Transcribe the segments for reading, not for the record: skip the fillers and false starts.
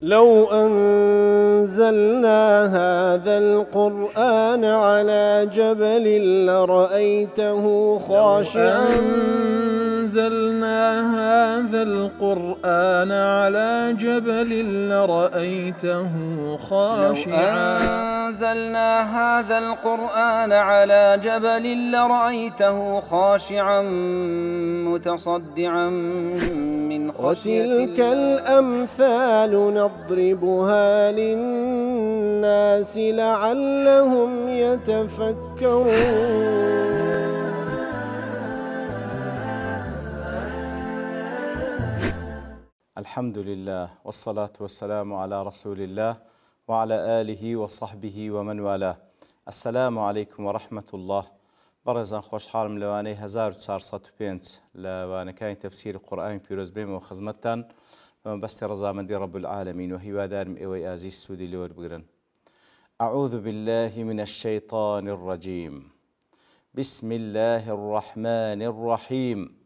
لو أنزلنا هذا القرآن على جبل لرأيته خاشعا أنزلنا هذا القرآن على جبل لرأيته خاشعا أنزلنا هذا القرآن على جبل لرأيته خاشعا متصدعا من خشية وتلك الأمثال نضربها للناس لعلهم يتفكرون. الحمد لله والصلاة والسلام على رسول الله وعلى آله وصحبه ومن والاه. السلام عليكم ورحمة الله. بەڕێزان خۆشحاڵم لەوانەی 1405 لەوانەکانی تەفسیر قورئانی پیرۆز بێمەوە خزمەتتان بەمەبەستی ڕەزامەندی رب العالمین و هیوادارم ئێوەی ئازیز سوودی لێوەربگرن. أعوذ بالله من الشيطان الرجيم. بسم الله الرحمن الرحيم.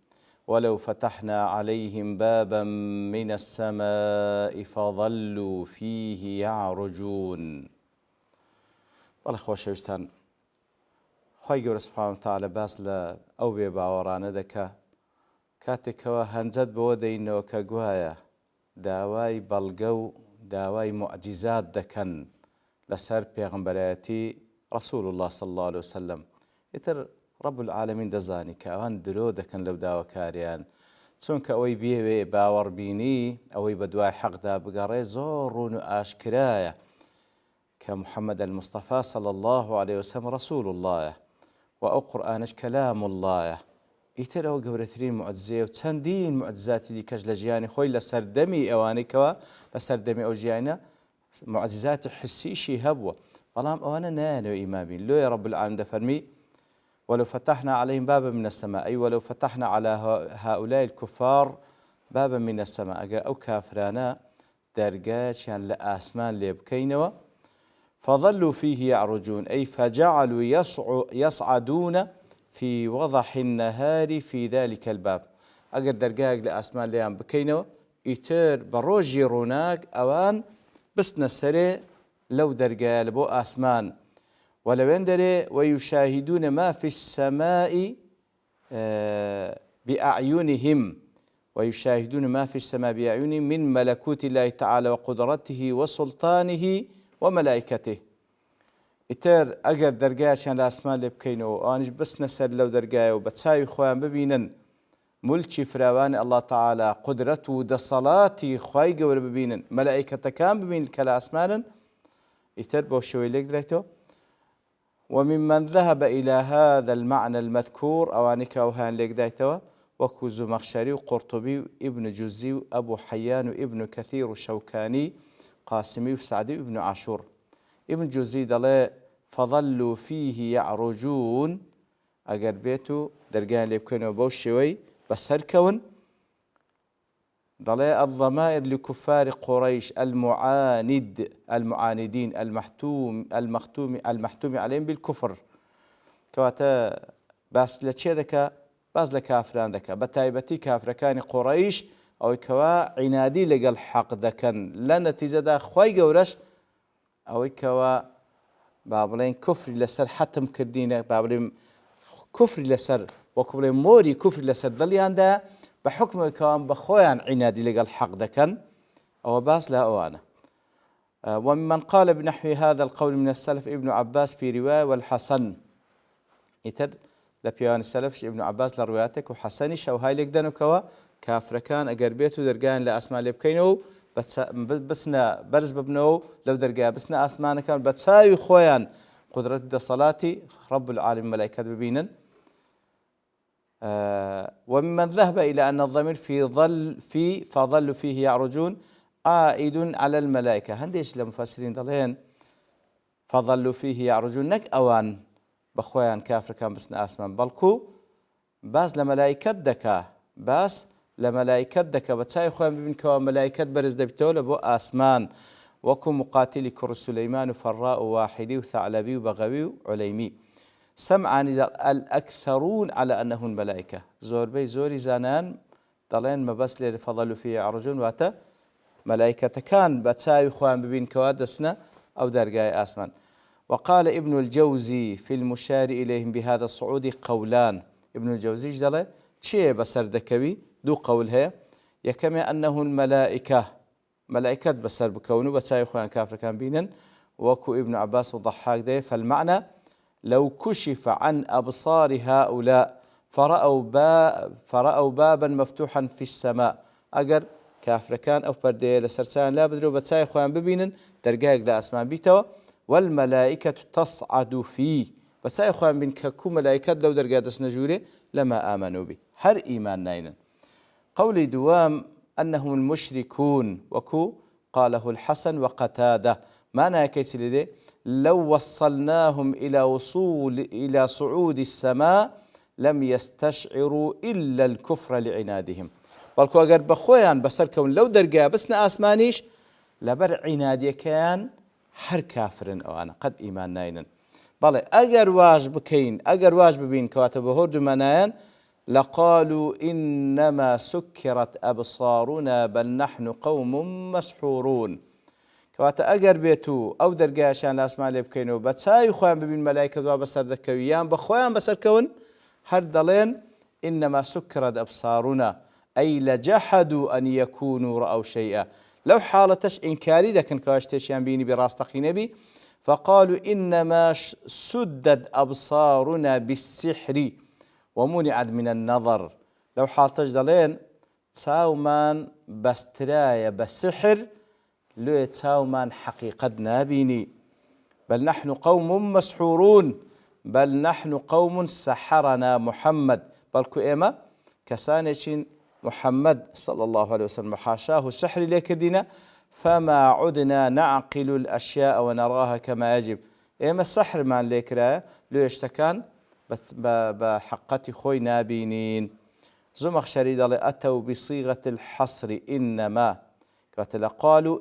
ولو فتحنا عليهم بابا من السماء فظلوا فيه يعرجون. بەڵێ خۆشەویستان، خی گەورە سوبحانەهو تەعالە باس لە ئەو بێ باوەڕانە دەکا کاتێکەوە هەنجەت بەوە دەینەوە کە گوایە داوای بەڵگە و داوای موعجیزات دەکەن لەسەر پێغەمبەرایەتی ڕەسوول الله صلی الله عليه وسلم. ئیتر رب العالمین دەزانی کە ئەوان درۆ دەکەن لەو داواکاریان، چونکە ئەوەی بێوێ باوەڕبینی ئەوەی بە دوای حەقدا بگەڕێ زۆر ڕوون و ئاشکرایە کە محەممەد المستەفا صلی الله عليه وسلم ڕەسوول اللهە و ئەو قورئانش کەلام اللهە. ئیتر ئەوە گەورەترین موعجزەیە و چەندین موعجزاتی دیکەش لە ژیانی خۆی لە سەردەمی ئەوانەیەکەوە لە سەردەمی ئەو ژیانە موعجزاتی حسیشی هەبووە، بەڵام ئەوانە نایانەوە ئیمان بین. لۆیە رب العالمین دەفەرمی ولو فتحنا عليهم بابا من السماء، أي ولو فتحنا على هؤلاء الكفار بابا من السماء، ئەگەر ئەو کافرانە دەرگاچیان لە ئاسمان لێ بکەینەوە فظلوا فيه يعرجون، أي فجعلوا يصعدون في وضح النهار في ذلك الباب. أجر درجاج لأسمان ليان بكينو إتر بروجي روناك أوان بسنا السري لو درجال بو أسمان ولو اندري ويشاهدون ما في السماء بأعينهم، ويشاهدون ما في السماء بأعينهم من ملكوت الله تعالى وقدرته وسلطانه وملائكته. ئیتر ئەگەر دەرگایان لە ئاسمان لێ بکەینەوە ئەوانش بستنە سەر لەو دەرگایە و بە چاوی خۆیان ببینن مولکی فراوانی الله تعالى، قدرەت و دەسەڵاتی خوای گەورە ببینن، مەلائیکەتەکان ببینن کە لە ئاسمانن، ئیتر بەو شێوەی لێک درێتەوە. وممن ذهب إلى هذا المعنى المذكور، ئەوانەی کە ئەوهیان لێک دایتەوە وەکو زومەخشەری و قورطوبی و ئیبن جوزی و ئەبوو حەیان و ئیبن کەثیر و شەوکانی قاسمی و سعدی و ئیبن عاشور. ابن جوزی دەڵێ فظلوا فيه يعرجون، ئەگەر بێت و دەرگایان لێ بکەنەوە بەو شێوەی بەسەرکەون. دەڵێ الضمائر لكفار قريش المعاندين المحتوم عليهم بالكفر، کەواتە باس لە چێ دەکا؟ باس لە کافران دەکا، بە تایبەتی کافرەکانی قوڕەیش ئەوەی کەوا عینادی لەگەڵ حەق دەکەن، لە نەتیجەدا خوای گەورەش ئەوەی کەوا با بڵێن کوفری لەسەر حەتم کردینە، با بڵێن کوفری لەسەر وەکو بڵێن مۆری کوفری لەسەر دڵیاندا بە حکمەوەی کەوان بە خۆیان عینادی لەگەڵ حەق دەکەن. ئەوە باس لە ئەوانە. ومن قال بنحو هذا القول من السلف ابن عباس في رواية والحسن. ئیتر لە پیاوانی سەلەفش ابن عباس لە ڕوایەتێک و حەسەنیش ئەوهای لێک دەنەوەکەوە کافرەکان ئەگەر بێت و دەرگایان لە ئاسمان لێ بکەینەوە بسنە بەرز ببنەوە لەو دەرگایە بسنە ئاسمانەکان بە چاوی خۆیان قدرەت و دەسەڵاتی رب العالمین مەلائیکەت ببینن. وممن ذهب إلى أن الضمير في فظلوا فيه يعرجون عائد على الملائكة. هەندێک لە مفسرین دەڵێن فظلوا فيه يعرجون نەک ئەوان بەخۆیان کافرەکان بسنە ئاسمان، بەڵکو باس لە مەلائیکەت دەکا، باس لە مەلائیکەت دەکە بە چای خۆیان ببین کەەوە مەلائیکەت بەرز دەبێتەوە لە بۆ ئاسمان، وەکو مقاتلی کوڕ سولەیمان و فەڕا و واحدی و ثعلەبی و بەغەوی و عولەیمی. سەمعانی الأكثرون على أنه الملائكة، زۆربەی زۆری زانان دەڵێن مەبەست لێرە فەظلوا فيه يعرجون واتە ملائكتكان بتساوي خوان ببين كوادسنا أو درجاء آسمان. وقال ابن الجوزي في المشار إليهم بهذا الصعود قولان. ابن الجوزي جدله شيء بسر دكوي دو قولها يكما أنه الملائكة ملائكة بسر بكونه بتساوي خوان كافر كان بينا وكو ابن عباس وضحاك ده. فالمعنى لو كشف عن أبصار هؤلاء فرأوا بابا مفتوحا في السماء أجر كافر كان أو بردي لسرسان لا بدروا بتساي خوان ببينن درجاك لا أسمان بيتوا والملائكة تصعد فيه بتساي خوان بين ككو ملائكة لو درجات سنجوري لما آمنوا به هر إيمان ناينا. قول دوام أنهم المشركون وكو قاله الحسن وقتادة معنى كيس لدي لو وصلناهم إلى صعود السماء لم يستشعروا إلا الكفر لعنادهم. بلكو أجر بخويان بسركون لو درجة بسنا آسمانيش لبر عنادي كان هر كافر أو أنا قد إيمان ناينا. بله أجر واجب كين أجر واجب بين كاتب هرد منايان لقالوا إنما سكرت أبصارنا بل نحن قوم مسحورون. كواتا أجر بيتو أو درجة عشان الأسماء اللي بكينو بتساي خوان ببين ملائكة وبسر ذكويان بخوان بسر كون هر دلين إنما سكرت أبصارنا أي لجحدوا أن يكونوا رأوا شيئا. لو حالتش إنكاري لكن كواشتشيان بيني براستقي نبي فقالوا إنما سدد أبصارنا بالسحر ومنعت من النظر. لو حالتش دلين تساومان بسترايا بالسحر لو تساومان حقيقة نابيني بل نحن قوم مسحورون بل نحن قوم سحرنا محمد بلكو إما كسانيشين محمد صلى الله عليه وسلم حاشاه السحر لكدنا فما عدنا نعقل الأشياء ونراها كما يجب. إما السحر ما ليكرا لو يشتكان بحقتي خوي نابينين. زمخ شريد الله أتوا بصيغة الحصر إنما قالوا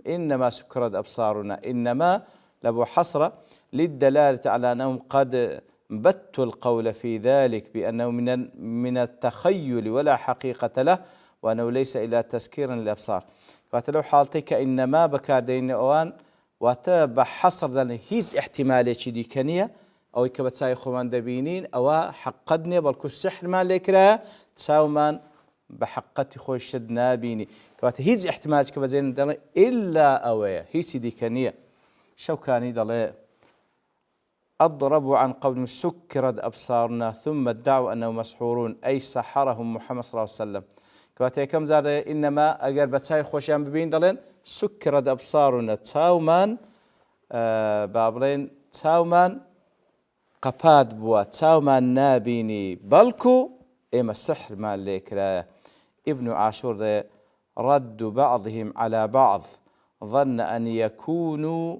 إنما سكرت أبصارنا إنما لبو حصر للدلالة على أنهم قد بتوا القول في ذلك بأنه من التخيل ولا حقيقة له وأنه ليس إلا تسكيرا للأبصار. فاتلو حالتك إنما بكاردين أوان وتبع حصر ذلك هيز احتمالي شدي كنية أو يكبتساي خوان دبينين أو حقدني بلكو السحر ما ليكرا تساومان بحقتي خوي شد نابيني كوات هيز احتمال كبزين دلي إلا أويا هي سيدي كنية شوكاني دلي أضربوا عن قول سكرت أبصارنا ثم ادعوا أنهم مسحورون أي سحرهم محمد صلى الله عليه وسلم. كوات كم زاد إنما أجر بتساي خوشيان ببين دلين سكرت أبصارنا تساومان بابلين تساومان قباد بوا تساومان نابيني بلكو إما السحر ما ليكرا. ابن عاشور رد بعضهم على بعض ظن أن يكونوا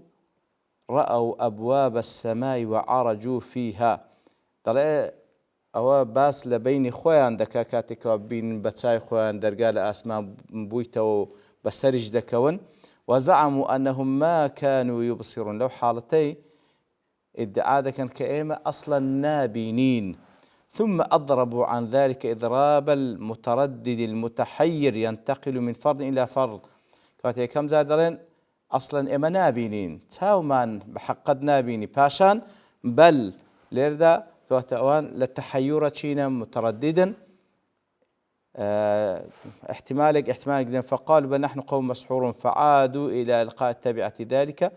رأوا أبواب السماء وعرجوا فيها. طلع أو باس لبين خوان دكاكاتك وبين بتساي خوان درجال أسماء بويتو بسرج دكون وزعموا أنهم ما كانوا يبصرون. لو حالتي ادعاء كان كأيمة أصلا نابينين. ثم أضربوا عن ذلك إضراب المتردد المتحير ينتقل من فرد إلى فرد. كاتي كم زادرين أصلا إما نابينين تاومان بحقد نابيني باشان بل ليردا كاتوان للتحيرة شينا مترددا احتمال فقالوا بل نحن قوم مسحورون فعادوا إلى إلقاء التبعة ذلك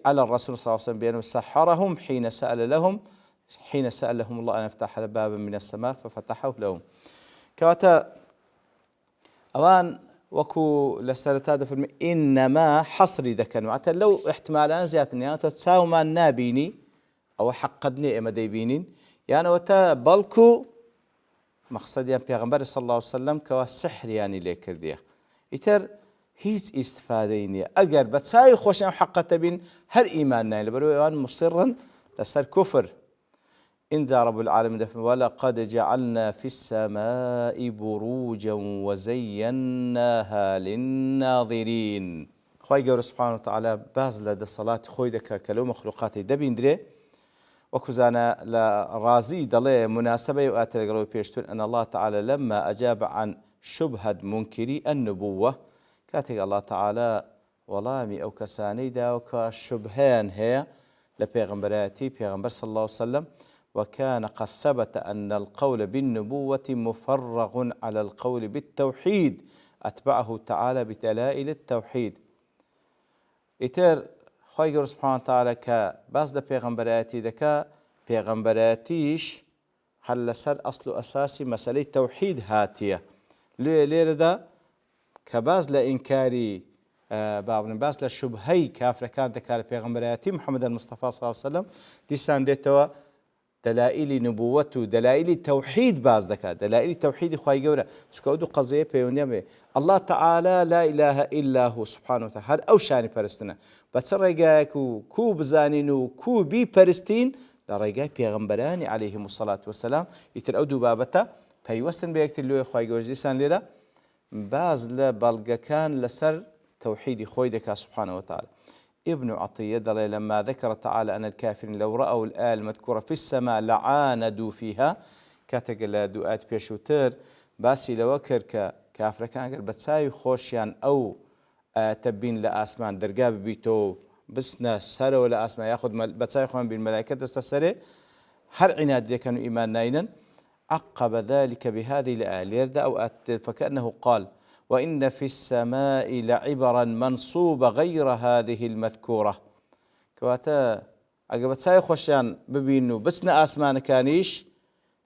على الرسول صلى الله عليه وسلم بأنه سحرهم حين سألهم الله أن يفتح بابا من السماء ففتحه لهم. كواتا أوان وكو لسالة في إنما حصري ذكا وعتا لو احتمالان زيادة يعني تساو ما نابيني أو حقدني إما ديبينين يعني وتا بلكو مقصد يعني پیغمبر صلى الله عليه وسلم كوا سحر يعني ليكر ديه إتر هيز استفاديني أجر بتساي خوش حقة بين هر إيماننا لبروان مصرا لسر كفر. إن رب العالمين ولقد جعلنا في السماء بروجا وزيناها للناظرين. خوي قول سبحانه وتعالى باز لدى صلاة خوي دكا كلو مخلوقاتي دبين دري وكزانا لرازي دلي مناسبة وآتل قلوي بيشتون أن الله تعالى لما أجاب عن شبهة منكري النبوة كاتق الله تعالى وڵامی ئەو کەسانەی داوە کە شوبهەیان هەیە لە پێغەمبەرایەتی پێغەمبەر صلى الله عليه وسلم وكان قد ثبت أن القول بالنبوة مفرغ على القول بالتوحيد أتبعه تعالى بدلائل التوحيد. ئیتر خی گەورە سوبحانە وتعالە کە باس لە پێغەمبەرایەتی دەکا پێغەمبەرایەتیش هەر لەسەر ئەسڵ و ئەساسی مەسەلەی تەوحید هاتیە. لێرەدا کە باس لە ئینکاری باس لە شوبهەی کافرەکان دەکات لە پێغەمبەرایەتی محەممەد المستەفا صلی الله عليه وسلم دیسان دێتەوە دلائلی نبووەت و دلائلی تەوحید باز دەکات دلائلی تەوحیدی خی گەورە چکە ئەو دوو قەزەیە پەیوەندیە بێ الله تعالى لا إله إلا هو سبحانه وتعالى هەر ئەو شانی پەرستنە بە چ ڕێگایەک و کوو بزانین و کوو بیپەرستین لە ڕێگای پێغەمبەرانی عەلەیهیم الصەلاة وەسەلام. ئیتر ئەو دوو بابەتە پەیوەستن بە یەکتر لێوەی خی گەورە دیسان لێرە باز لە بەڵگەکان لەسەر توحيد خوي دكا سبحانه وتعالى. ابن عطية دليل لما ذكر تعالى أن الكافرين لو رأوا الآية المذكورة في السماء لعاندوا فيها كاتق لدوءات بيشوتر باسي لوكر كافر كان قال بتساوي خوشيان أو تبين لأسمان درقا ببيتو بسنا سر ولا أسمان ياخذ بتساوي خوان بالملائكة تستسري هر عناد كانوا إيمان ناينا عقب ذلك بهذه الآية أو فكأنه قال وإن في السماء لعبرا منصوبة غير هذه المذكورة كواتا عقبت ساي خوشيان ببينو بسنا آسمان كانيش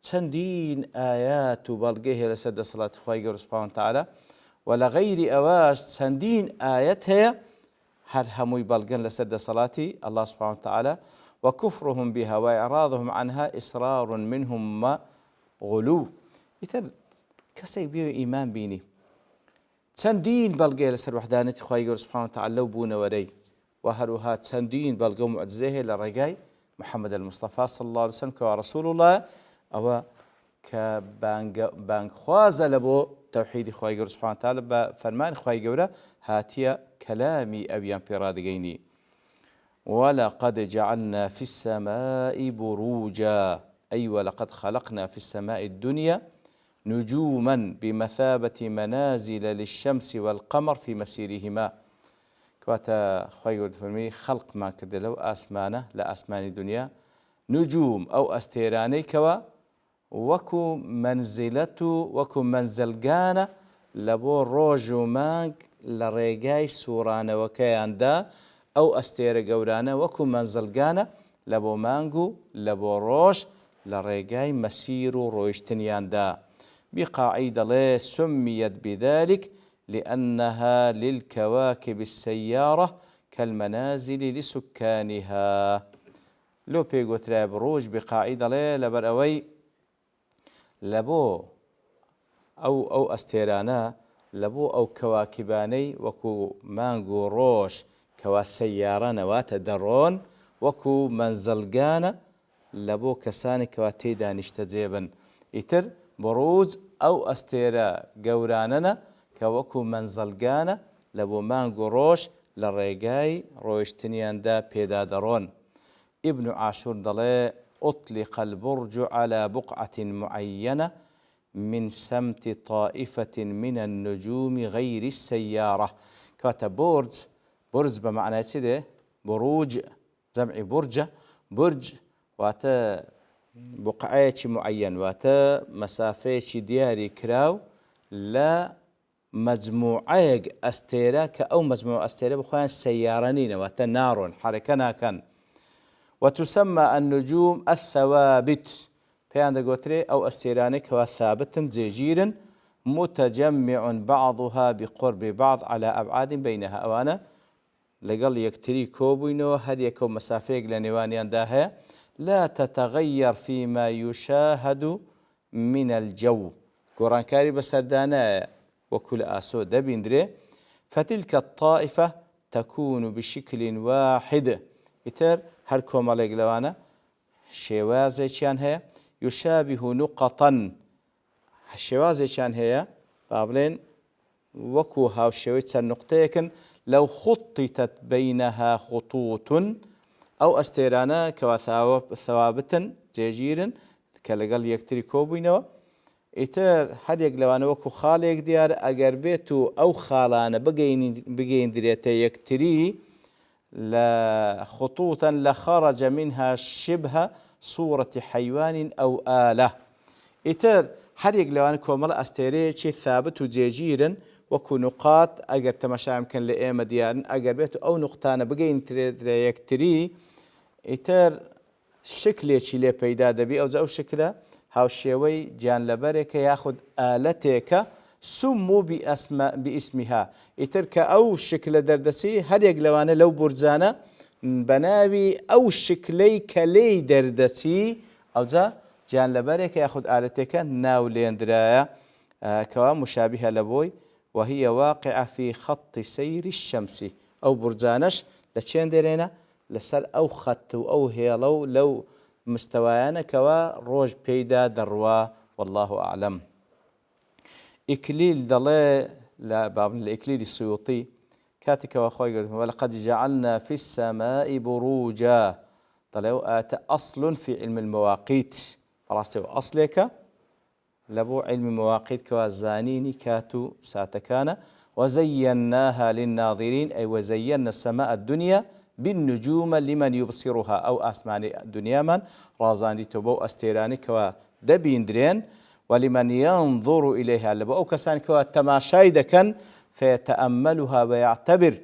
تندين آيات وبلقيه لسد صلاة خوي سبحانه وتعالى ولا غير أواش تندين آياتها هر هموي بلقين لسد صلاة الله سبحانه وتعالى وكفرهم بها وإعراضهم عنها إصرار منهم ما غلو يتر كسيك بيو إيمان بيني چەندین بەڵگەیە لەسەر وحدانەتی خی گەورە سوبحانە وتعالە لەو بوونەوەرەی و هەروها چەندین بەڵگە و موعجزە هەیە لە ڕێگای محەممەد المستەفا صلی الله عليه وسلم کەوا ڕەسوول الله ئەوە کە بانگخوازە لە بۆ تەوحیدی خی گەورە سوبحانە وتعالە بە فەرمانی خی گەورە هاتیە کەلامی ئەویان پێڕادگەینی ولقد جعلنا في السماء بروجا أي ولقد خلقنا في السماء الدنيا نجوما بمثابة منازل للشمس والقمر في مسيرهما كواتا خير فرمي خلق ما كده لو آسمانه لا آسمان الدنيا نجوم أو أستيراني كوا وكو منزلته وكو منزلقانا لبو روجو مانك لريقاي سورانا وكيان دا أو أستير قورانا وكو منزلقانا لبو مانجو لبو روش لريقاي مسيرو رويشتنيان دا بقاعدة لا سميت بذلك لأنها للكواكب السيارة كالمنازل لسكانها لو بيقو تراب روج بقاعدة لا لبرأوي لبو أو أستيرانا لبو أو كواكباني وكو مانغو روش كوا سيارة نوات درون وكو منزلقانا لبو كساني كواتي دانشت جيبا إتر بروج أو أستيرا قوراننا كوكو منزلقانا لبو مانغو روش للريقاي رويشتنيان دا بيدا درون. ابن عاشور دلي أطلق البرج على بقعة معينة من سمت طائفة من النجوم غير السيارة كاتب برج بمعنى سيده بروج جمع برج واتا بقعة معين واتا مسافة دياري كراو لا مجموعة أستيرا أو مجموعة أستيرا بخوان سيارانين واتا نار حركنا كان وتسمى النجوم الثوابت بيان قوتري أو أستيرانك وثابت زيجير متجمع بعضها بقرب بعض على أبعاد بينها أوانا لقل يكتري كوبينو هل يكون مسافيق لنوانيان داها لا تتغير فيما يشاهد من الجو قرآن كاري بسردانا وكل آسو دبيندري فتلك الطائفة تكون بشكل واحد يتر هر كوماليق لوانا شوازي كان هي يشابه نقطا شوازي كان هي بابلين وكو هاو شويتsa النقطيكن لو خططت بينها خطوط أو أستيرانا كوثوابتا جيجيرا كالقال يكتري كوبينو ئیتر هەرێک لەوانە وەکو خاڵێک دیارە ئەگەر بێت و ئەو خاڵانە بگەیندرێتە یەکتری لە خطوطا لخرج منها شبه صورة حيوان أو آلة. ئیتر هەرێک لەوانە کۆمەڵ ئەستێرەیەکی ثابت و جێگیرن وەکو نقاط ئەگەر تەماشام بکەن لە ئێمە دیارن ئەگەر بێت ئەو نقطانە بگەینرێتە یەکتری ئیتر شکلێکی لێ پەیدا دەبی ئەو شکلە هاوشێوەی گیانلەبەرێکە یاخود ئالەتێکە سموا باسمها ئیتر کە ئەو شکلە دەردەچی هەرێک لەوانە لەو بورجانە بەناوی ئەو شکلەی کە لێی دەردەچی ئەوجا گیانلەبەرێکە یاخود ئالەتێکە ناو لێنرایە کەوا مشابهە لە بۆی وهي واقعة في خط سير الشمس أو برجانش لچين ديرينا لسر أو خط أو هيلو لو مستويانا كوا روج بيدا دروا والله أعلم. إكليل ضلي لا باب الإكليل السيوطي كاتك وأخوي ولقد جعلنا في السماء بروجا ضلي أصل في علم المواقيت راسته أصلك لبو علم مواقيت كوازانيني كاتو ساتكانا وزيناها للناظرين أي وزينا السماء الدنيا بالنجوم لمن يبصرها أو أسمان الدنيا من رازاني تبو أستيراني كوا دبين درين ولمن ينظر إليها لبو أو كسان كوا تماشايدا كان فيتأملها ويعتبر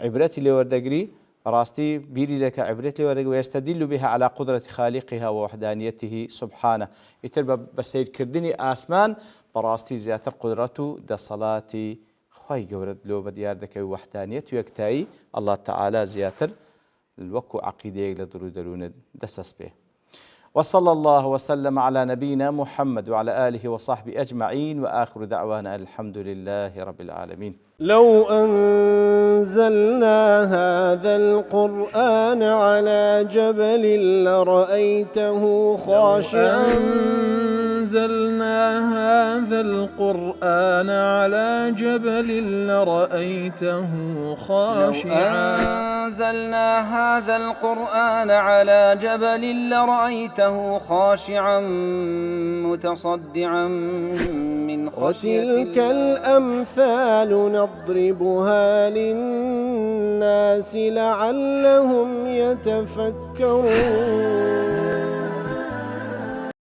عبرتي لوردقري راستي بيري لك عبرتي ويستدل بها على قدرة خالقها ووحدانيته سبحانه يتربى بسير كردني آسمان براستي زيادة قدرته دا صلاتي خواهي قورد لو بديار دكي وحدانيته يكتاي الله تعالى زيادة الوكو عقيدة لدرو درون دسس به. وصلى الله وسلم على نبينا محمد وعلى آله وصحبه أجمعين وآخر دعوانا الحمد لله رب العالمين. لو أنزلنا هذا القرآن على جبل لرأيته خاشعا أنزلنا هذا القرآن على جبل لرأيته خاشعا أنزلنا هذا القرآن على جبل لرأيته خاشعا متصدعا من خشية وتلك الأمثال نضربها للناس لعلهم يتفكرون.